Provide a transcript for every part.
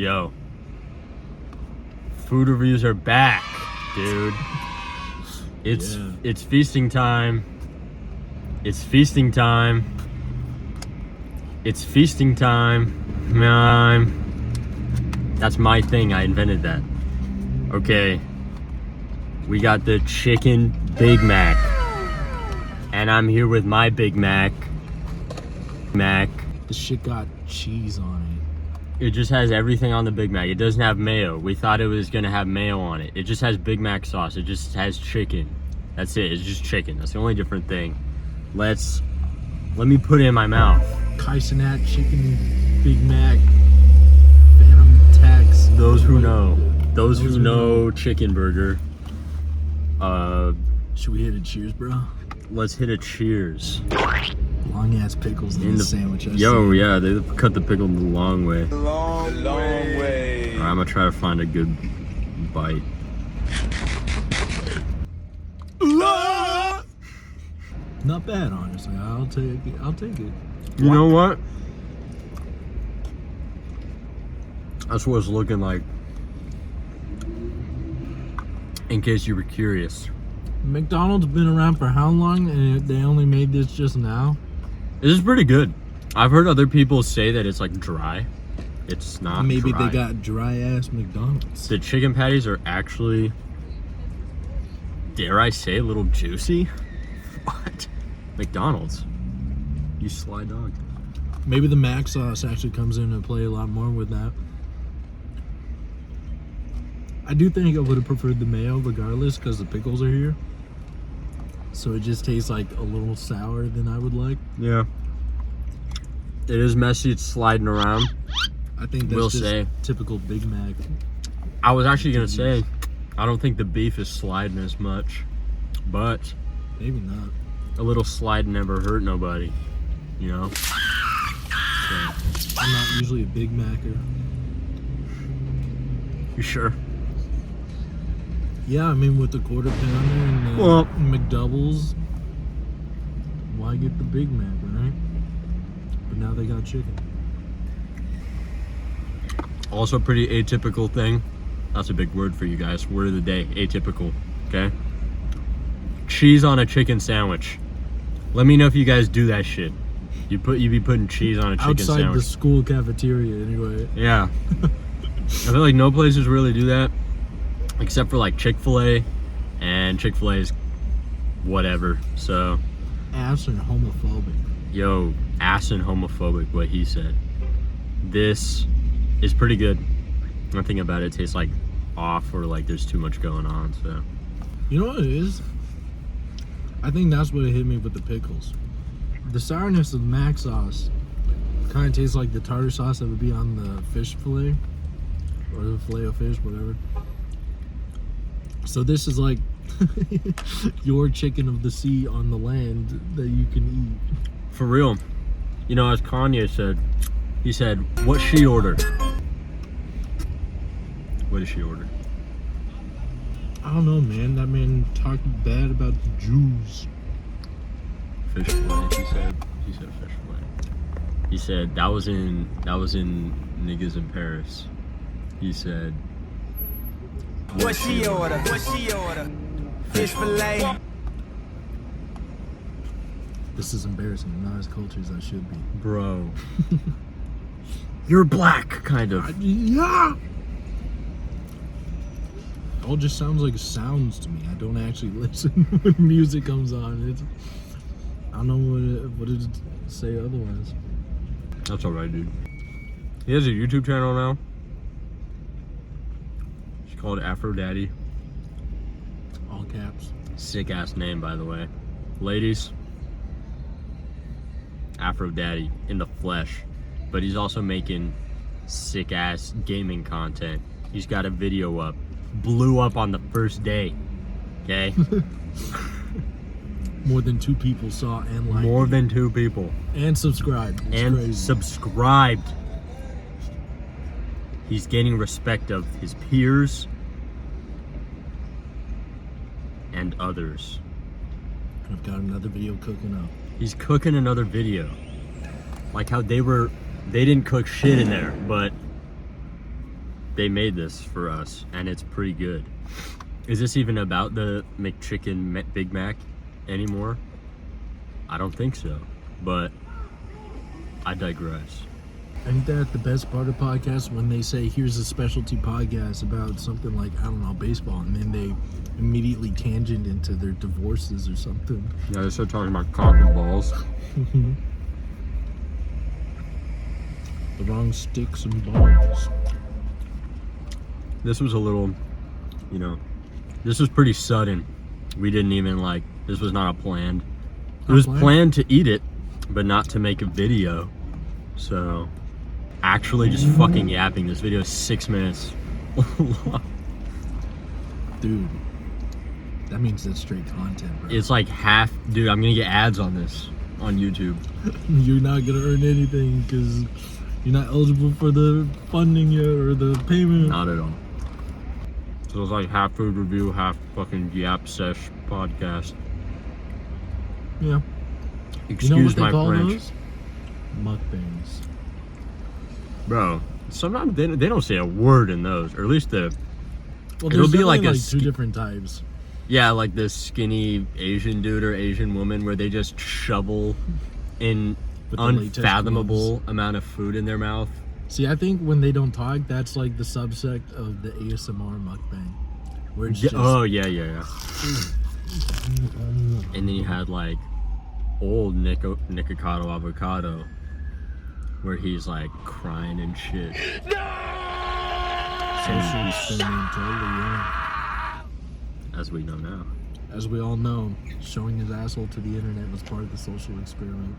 Yo. Food reviews are back, dude. It's feasting time. It's feasting time. It's feasting time. That's my thing. I invented that. Okay. We got the chicken Big Mac. And I'm here with my Big Mac. This shit got cheese on it. It just has everything on the Big Mac. It doesn't have mayo. We thought it was gonna have mayo on it. It just has Big Mac sauce. It just has chicken. That's it. It's just chicken. That's the only different thing. Let me put it in my mouth. Kaisenat chicken Big Mac. Phantom Tax. Those who know chicken burger. Should we hit a cheers, bro? Let's hit a cheers. Long ass pickles in the sandwich. Yeah, they cut the pickle the long way. Long way. Alright, I'm gonna try to find a good bite. Not bad, honestly. I'll take it. You know what? That's what it's looking like. In case you were curious. McDonald's been around for how long, and they only made this just now? This is pretty good. I've heard other people say that it's like dry. It's not Maybe dry. they got dry ass McDonald's. The chicken patties are actually, dare I say, a little juicy. What? McDonald's. You sly dog. Maybe the mac sauce actually comes into play a lot more with that. I do think I would have preferred the mayo regardless because the pickles are here. So it just tastes like a little sour than I would like. Yeah. It is messy. It's sliding around. I think that's say. typical Big Mac. I was actually going to say, I don't think the beef is sliding as much. But Maybe not. a little slide never hurt nobody. You know? So. I'm not usually a Big Macer. You sure? Yeah, I mean with the quarter pounder and the McDoubles, why get the Big Mac, right? But now they got chicken. Also a pretty atypical thing. That's a big word for you guys. Word of the day, atypical, okay? Cheese on a chicken sandwich. Let me know if you guys do that shit. You be putting cheese on a chicken Outside sandwich. the school cafeteria, anyway. Yeah. I feel like no places really do that. Except for like Chick-fil-A. And Chick-fil-A is whatever. So, Ass and homophobic. yo, ass and homophobic, what he said. This is pretty good. Nothing about it tastes like off or like there's too much going on, so. You know what it is? I think that's what hit me with the pickles. The sourness of mac sauce kind of tastes like the tartar sauce that would be on the fish fillet. Or the fillet of fish, whatever. So this is like your chicken of the sea on the land that you can eat. For real. You know, as Kanye said, he said, "What she order?" What did she order? I don't know, man. That man talked bad about the Jews. Fish fillet, he said. He said fish fillet. He said that was in Niggas in Paris. He said, What she order? What she order? Fish fillet. This is embarrassing. I'm not as cultured as I should be. bro. You're black, kind of. Yeah. It all just sounds like sounds to me. I don't actually listen when music comes on. I don't know what it say otherwise. That's alright, dude. He has a YouTube channel now. It's called Afro Daddy. All caps. Sick ass name, by the way. Ladies, Afro Daddy in the flesh. But he's also making sick ass gaming content. He's got a video up. Blew up on the first day. Okay? More than 2 people saw and liked. More than 2 people. And subscribed. It's And crazy. subscribed. He's gaining respect of his peers and others. I've got another video cooking up. He's cooking another video. Like how they didn't cook shit in there, but they made this for us, and it's pretty good. Is this even about the McChicken Big Mac anymore? I don't think so, but I digress. Ain't that the best part of podcasts when they say, here's a specialty podcast about something like, I don't know, baseball, and then they immediately tangent into their divorces or something. Yeah, they start talking about cock and balls. The wrong sticks and balls. This was a little, this was pretty sudden. We didn't even this was not a planned. It was planned to eat it, but not to make a video. So, actually just fucking yapping. This video is 6 minutes long. Dude, that means that's straight content, bro. It's like half, dude, I'm gonna get ads on this, on YouTube. You're not gonna earn anything because you're not eligible for the funding yet or the payment. Not at all. So it's like half food review, half fucking yap sesh podcast. Yeah. Excuse You know what they my call French. those? Mukbangs. Bro, sometimes they don't say a word in those, or at least Well, It'll there's be like definitely a two different types. like this skinny Asian dude or Asian woman where they just shovel in With the latex unfathomable amount of food in their mouth. See, I think when they don't talk, that's like the subsect of the ASMR mukbang. Where it's just, Oh yeah. And then you had like old Nikocado Avocado, where he's like crying and shit. socially spinning totally, yeah. As we know now. As we all know, showing his asshole to the internet was part of the social experiment.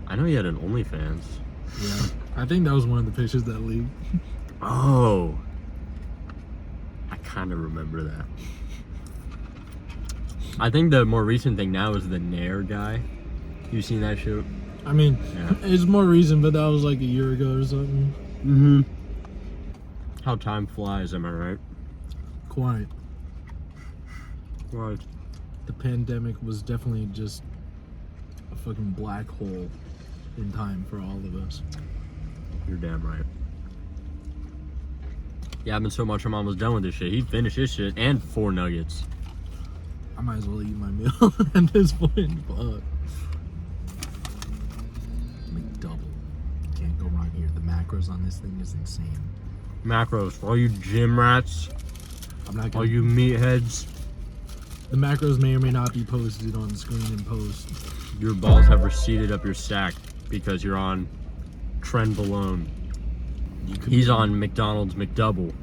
I know he had an OnlyFans. Yeah, I think that was one of the pictures that leaked. Oh. I kind of remember that. I think the more recent thing now is the Nair guy. You seen that shit? I mean, Yeah. it's more recent, but that was like a year ago or something. Mm-hmm. How time flies, am I right? Quite. Right. The pandemic was definitely just a fucking black hole in time for all of us. You're damn right. Yeah, I've been so much I'm almost done with this shit. He finished his shit and 4 nuggets. I might as well eat my meal at this point. Fuck. McDouble. Can't go wrong here. The macros on this thing is insane. Macros, for all you gym rats, I'm not all gonna. you meatheads, The macros may or may not be posted on the screen in post. your balls have receded up your sack because you're on Trenbolone. He's on McDonald's McDouble.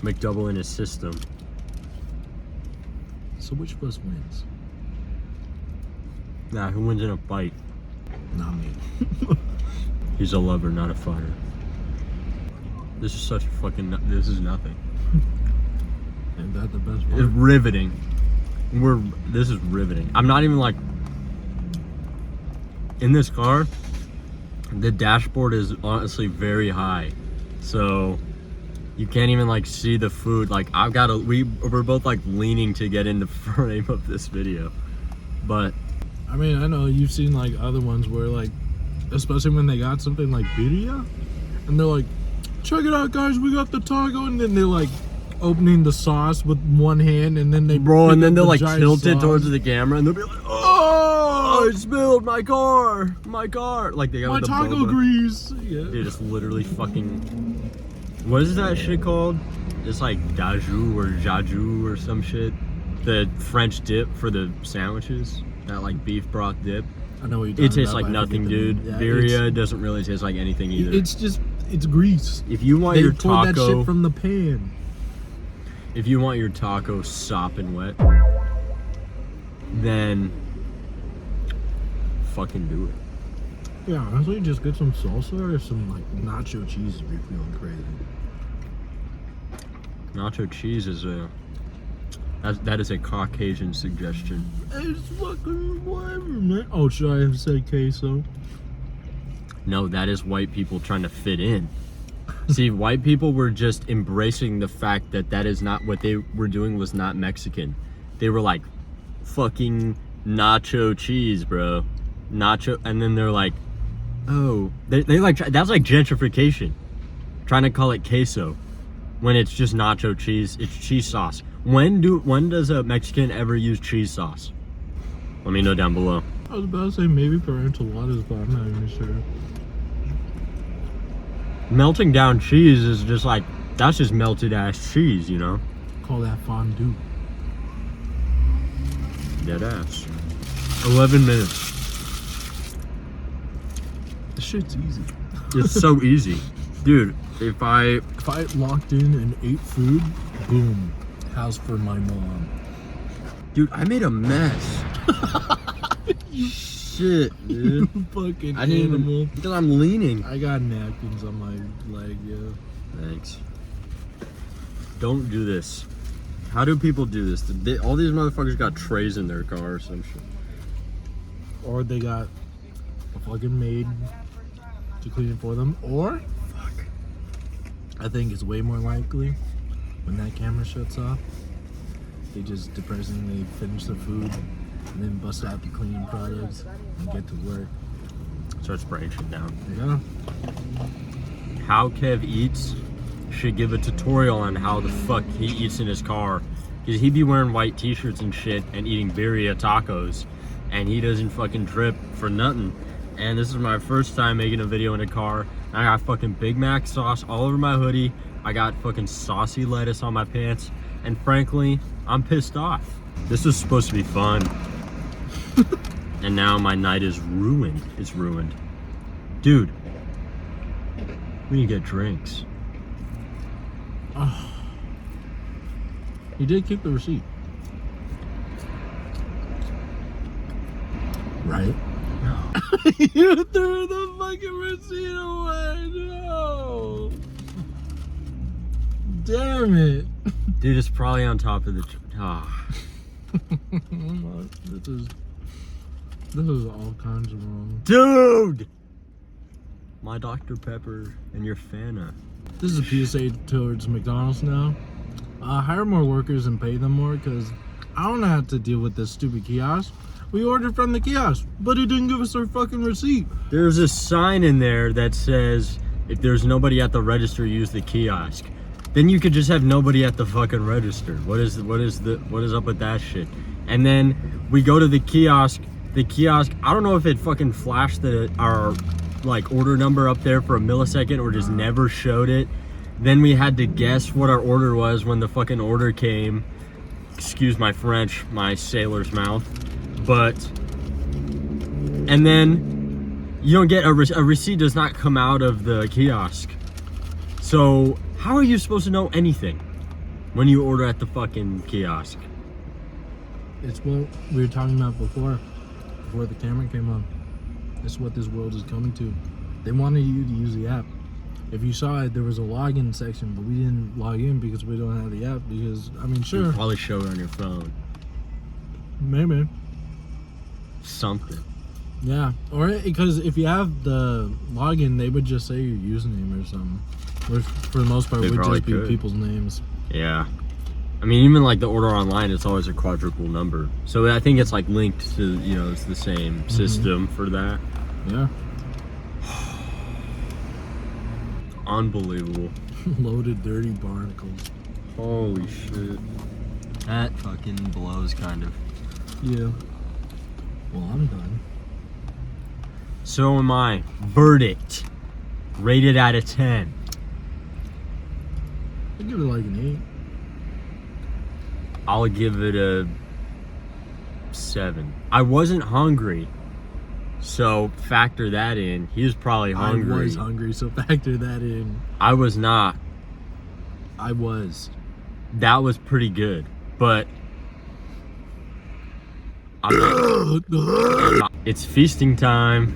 McDouble in his system. So which of us wins? Nah, who wins in a fight? Not me. He's a lover, not a fighter. This is such a fucking. This is nothing. Ain't that the best It's part? riveting. This is riveting. I'm not even like. In this car, the dashboard is honestly very high, so you can't even like see the food. Like we're both like leaning to get in the frame of this video, but I mean, I know you've seen like other ones where like, especially when they got something like birria, and they're like, check it out guys, we got the taco, and then they're like opening the sauce with one hand, and then they pick and then up they'll the like giant tilt it sauce. towards the camera, and they'll be like, "Oh, I spilled my car, Like they got My with the taco boba. grease. Yeah. Dude, it's literally fucking. What is that shit called? It's like daju or jaju or some shit. The French dip for the sandwiches. That like beef broth dip. I know what you're talking It tastes about, like but I nothing, forget the dude. name. Yeah, Birria doesn't really taste like anything either. it's grease. If you want They your poured that taco, shit from the pan. if you want your taco sopping wet, then fucking do it. Yeah, honestly, just get some salsa or some like nacho cheese if you're feeling crazy. Nacho cheese is that is a Caucasian suggestion. It's fucking whatever, man. Oh, should I have said queso? No, that is white people trying to fit in. See, white people were just embracing the fact that is not what they were doing, was not Mexican. They were like, fucking nacho cheese, bro. Nacho, and then they're like, oh, they like, that's like gentrification. trying to call it queso when it's just nacho cheese. It's cheese sauce. When does a Mexican ever use cheese sauce? Let me know down below. I was about to say maybe for enchiladas, but I'm not even sure. Melting down cheese is just like, that's just melted ass cheese, you know? Call that fondue. Dead ass. 11 minutes. This shit's easy. It's so easy. Dude, if I locked in and ate food, boom, house for my mom. Dude, I made a mess. Shit, dude. Fucking I didn't animal. even, because I'm leaning. I got napkins on my leg, yeah. Thanks. Don't do this. How do people do this? All these motherfuckers got trays in their car or some shit. Or they got a fucking maid to clean it for them. Or, Fuck. I think it's way more likely when that camera shuts off, they just depressingly finish the food and then bust out the cleaning products and get to work. Start spraying shit down. Yeah. How Kev eats should give a tutorial on how the fuck he eats in his car. Because he be wearing white t-shirts and shit and eating birria tacos. And he doesn't fucking trip for nothing. And this is my first time making a video in a car. I got fucking Big Mac sauce all over my hoodie. I got fucking saucy lettuce on my pants. And frankly, I'm pissed off. This was supposed to be fun. And now my night is ruined. It's ruined. Dude, we need to get drinks. Oh. He did keep the receipt. Right? No. You threw the fucking receipt away. No. Damn it. Dude, it's probably on top of the... This is all kinds of wrong. Dude! My Dr. Pepper and your Fanta. This is a PSA towards McDonald's now. Hire more workers and pay them more, because I don't have to deal with this stupid kiosk. We ordered from the kiosk, but it didn't give us our fucking receipt. There's a sign in there that says, if there's nobody at the register, use the kiosk. Then you could just have nobody at the fucking register. What is up with that shit? And then we go to the kiosk, I don't know if it fucking flashed our like order number up there for a millisecond or just never showed it. Then we had to guess what our order was when the fucking order came. Excuse my French, my sailor's mouth. But, and then you don't get a receipt does not come out of the kiosk. So how are you supposed to know anything when you order at the fucking kiosk? It's what we were talking about before the camera came on. It's what this world is coming to. They wanted you to use the app. If you saw it, there was a login section, but we didn't log in because we don't have the app. Because, I mean, sure. You probably show it on your phone. Maybe. Something. Yeah. Or because if you have the login, they would just say your username or something. Which, for the most part, They would probably just be could. people's names. Yeah. I mean, even like the order online, it's always a quadruple number. So I think it's like linked to, you know, it's the same system for that. Yeah. Unbelievable. Loaded dirty barnacles. Holy shit. That fucking blows, kind of. Yeah. Well, I'm done. So am I. Verdict. Rated out of 10. I'd give it like an I'll give it a 7. I wasn't hungry. So factor that in. He was probably 8. hungry. I was hungry, so factor that in. I was not. I was. That was pretty good. But it's feasting time.